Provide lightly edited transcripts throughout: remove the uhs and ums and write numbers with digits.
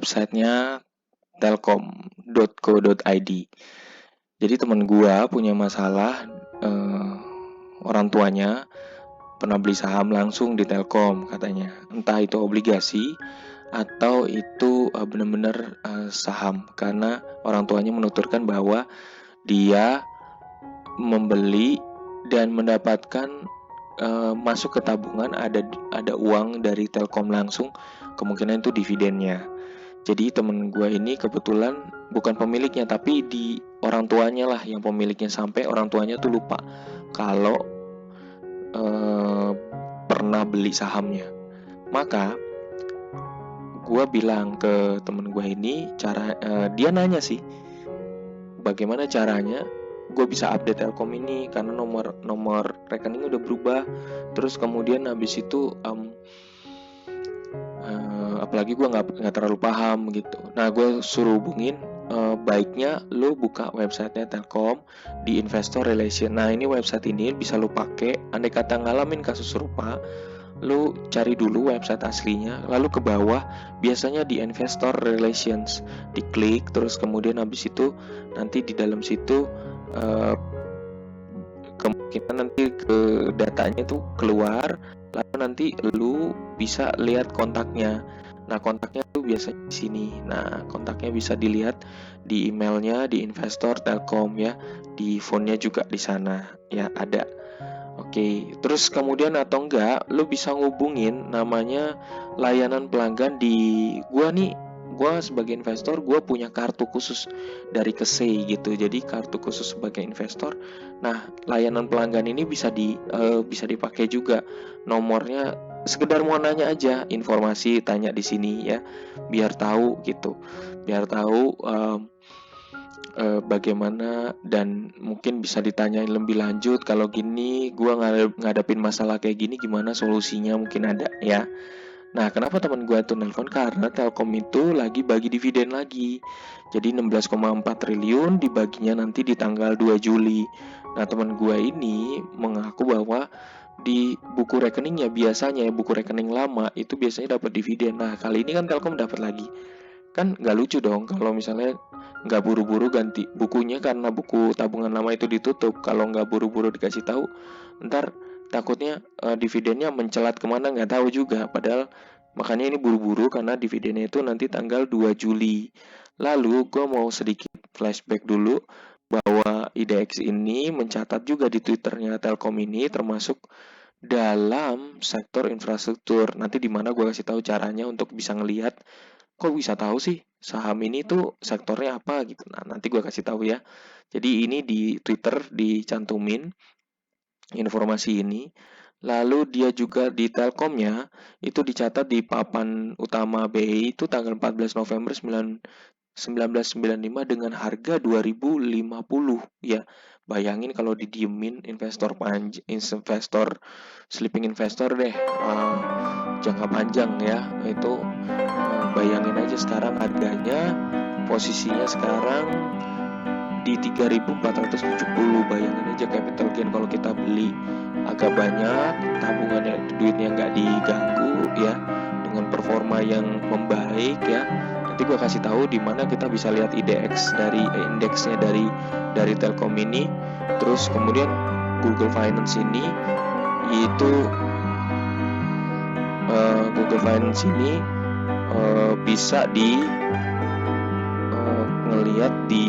websitenya telkom.co.id. Jadi teman gua punya masalah, orang tuanya pernah beli saham langsung di Telkom katanya. Entah itu obligasi atau itu benar-benar saham, karena orang tuanya menuturkan bahwa dia membeli dan mendapatkan masuk ke tabungan ada uang dari Telkom langsung, kemungkinan itu dividennya. Jadi temen gue ini kebetulan bukan pemiliknya, tapi di orang tuanya lah yang pemiliknya, sampai orang tuanya tuh lupa kalau pernah beli sahamnya. Maka gue bilang ke temen gue ini dia nanya sih, bagaimana caranya gue bisa update Telkom ini karena nomor rekening udah berubah. Terus kemudian habis itu apalagi gue nggak terlalu paham gitu. Nah gue suruh hubungin, baiknya lo buka websitenya Telkom di Investor Relation. Nah ini website ini bisa lo pakai andai kata ngalamin kasus serupa. Lo cari dulu website aslinya, lalu ke bawah biasanya di Investor Relations diklik, terus kemudian habis itu nanti di dalam situ kemungkinan nanti ke datanya itu keluar, lalu nanti lu bisa lihat kontaknya. Nah kontaknya tuh biasanya di sini. Nah kontaknya bisa dilihat di emailnya di Investor Telkom ya, di phone-nya juga di sana ya ada. Oke, terus kemudian atau enggak, lu bisa ngubungin namanya layanan pelanggan di gua sebagai investor, gua punya kartu khusus dari Kesei gitu. Jadi kartu khusus sebagai investor. Nah, layanan pelanggan ini bisa dipakai juga. Nomornya sekedar mau nanya aja, informasi tanya di sini ya, biar tahu gitu. Biar tahu bagaimana, dan mungkin bisa ditanyain lebih lanjut, kalau gini gua ngadepin masalah kayak gini gimana solusinya, mungkin ada ya. Nah kenapa teman gua tuh nelpon, karena Telkom itu lagi bagi dividen lagi. Jadi 16,4 triliun dibaginya nanti di tanggal 2 Juli. Nah teman gua ini mengaku bahwa di buku rekeningnya, biasanya buku rekening lama itu biasanya dapat dividen. Nah kali ini kan Telkom dapat lagi. Kan nggak lucu dong kalau misalnya nggak buru-buru ganti bukunya karena buku tabungan lama itu ditutup. Kalau nggak buru-buru dikasih tahu, ntar takutnya dividennya mencelat kemana nggak tahu juga. Padahal makanya ini buru-buru karena dividennya itu nanti tanggal 2 Juli. Lalu gue mau sedikit flashback dulu bahwa IDX ini mencatat juga di Twitternya Telkom ini termasuk dalam sektor infrastruktur. Nanti di mana gue kasih tahu caranya untuk bisa ngelihat kok bisa tahu sih saham ini tuh sektornya apa gitu. Nah nanti gue kasih tahu ya. Jadi ini di Twitter dicantumin informasi ini. Lalu dia juga di Telkomnya itu dicatat di papan utama BI itu tanggal 14 November 1995 dengan harga 2050 ya. Bayangin kalau didiemin investor sleeping investor deh, jangka panjang ya. Itu bayangin aja sekarang harganya, posisinya sekarang di 3.470. Bayangin aja capital gain kalau kita beli agak banyak, tabungannya duitnya nggak diganggu ya, dengan performa yang membaik ya. Nanti gue kasih tahu di mana kita bisa lihat IDX dari indeksnya dari Telkom ini. Terus kemudian Google Finance ini itu Google Finance ini bisa ngelihat di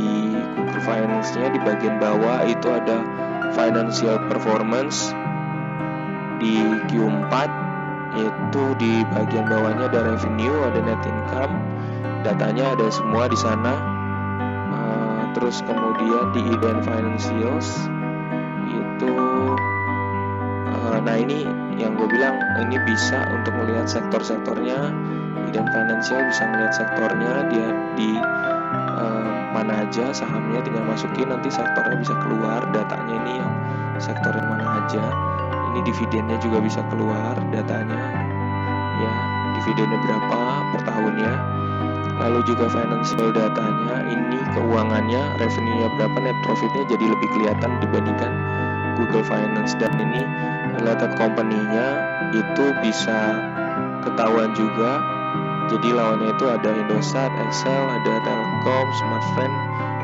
Google Finance-nya di bagian bawah itu ada financial performance di Q4, itu di bagian bawahnya ada revenue, ada net income, datanya ada semua di sana. Terus kemudian di Iden Financials itu nah ini yang gue bilang, ini bisa untuk melihat sektor-sektornya. Iden Financial bisa melihat sektornya, dia di mana aja sahamnya, tinggal masukin nanti sektornya bisa keluar, datanya ini yang sektornya mana aja. Ini dividennya juga bisa keluar datanya ya, dividennya berapa per tahunnya. Lalu juga financial datanya, ini keuangannya, revenue-nya berapa, net profitnya jadi lebih kelihatan dibandingkan Google Finance. Dan ini related company-nya itu bisa ketahuan juga Jadi lawannya itu ada Indosat, Excel, ada Telkom, Smartfren,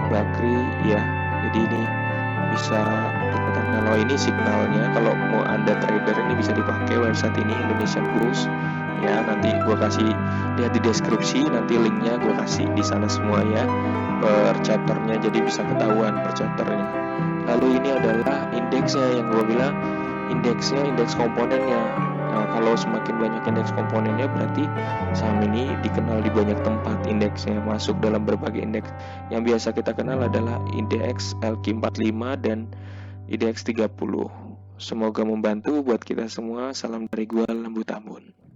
Bakri, ya. Jadi ini bisa kelihatan. Kalau ini signalnya, kalau mau Anda trader ini bisa dipakai website ini, Indonesian Bulls. Ya, nanti gue kasih lihat di deskripsi, nanti linknya gue kasih di sana semua ya, per chapternya, jadi bisa ketahuan per chapternya. Lalu ini adalah indeksnya yang gue bilang, indeksnya, indeks komponennya. Nah, kalau semakin banyak indeks komponennya berarti saham ini dikenal di banyak tempat, indeksnya masuk dalam berbagai indeks. Yang biasa kita kenal adalah indeks LQ45 dan IDX 30. Semoga membantu buat kita semua. Salam dari gua, Lembu Tambun.